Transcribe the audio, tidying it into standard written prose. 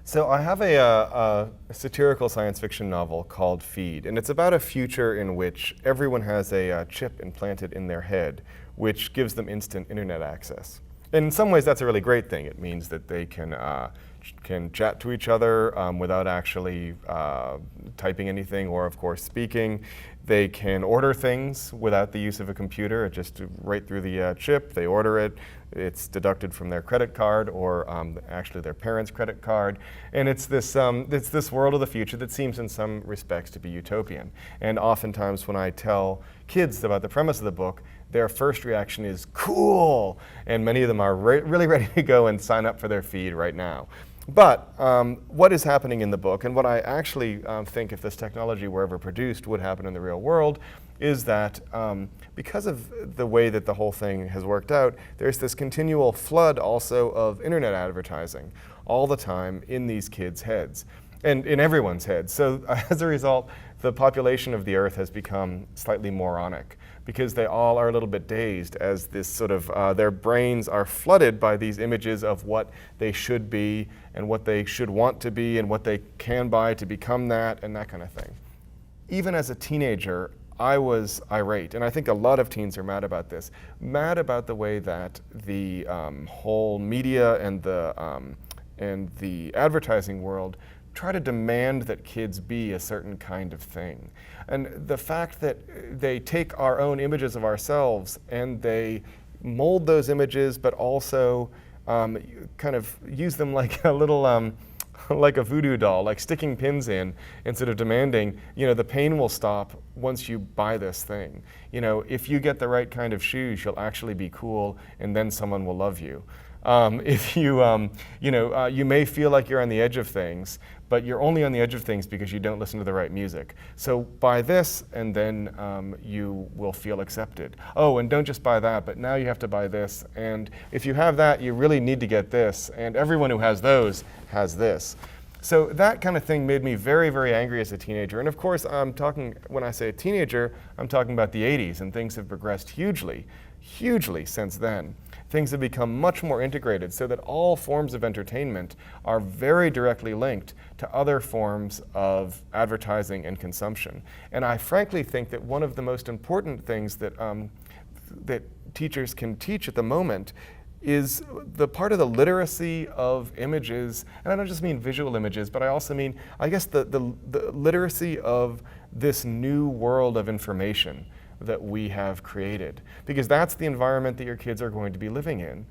So I have a satirical science fiction novel called Feed, and it's about a future in which everyone has a chip implanted in their head, which gives them instant internet access. And in some ways, that's a really great thing. It means that they can chat to each other without actually typing anything or, of course, speaking. They can order things without the use of a computer, just right through the chip. They order it. It's deducted from their credit card or actually their parents' credit card. And it's this world of the future that seems in some respects to be utopian. And oftentimes when I tell kids about the premise of the book, their first reaction is, cool! And many of them are really ready to go and sign up for their Feed right now. But what is happening in the book, and what I actually think if this technology were ever produced would happen in the real world, is that because of the way that the whole thing has worked out, there's this continual flood also of internet advertising all the time in these kids' heads, and in everyone's heads. So as a result, the population of the Earth has become slightly moronic, because they all are a little bit dazed as this sort of, their brains are flooded by these images of what they should be and what they should want to be and what they can buy to become that and that kind of thing. Even as a teenager, I was irate, and I think a lot of teens are mad about this, mad about the way that the whole media and the advertising world try to demand that kids be a certain kind of thing. And the fact that they take our own images of ourselves and they mold those images, but also kind of use them like a little, like a voodoo doll, like sticking pins in instead of demanding, the pain will stop once you buy this thing. If you get the right kind of shoes, you'll actually be cool and then someone will love you. If you, you may feel like you're on the edge of things, but you're only on the edge of things because you don't listen to the right music. So buy this, and then you will feel accepted. Oh, and don't just buy that, but now you have to buy this. And if you have that, you really need to get this. And everyone who has those has this. So that kind of thing made me very, very angry as a teenager. And of course, when I say a teenager, I'm talking about the 80s, and things have progressed hugely, hugely since then. Things have become much more integrated so that all forms of entertainment are very directly linked to other forms of advertising and consumption. And I frankly think that one of the most important things that, that teachers can teach at the moment is the part of the literacy of images, and I don't just mean visual images, but I also mean, I guess, the literacy of this new world of information that we have created, because that's the environment that your kids are going to be living in.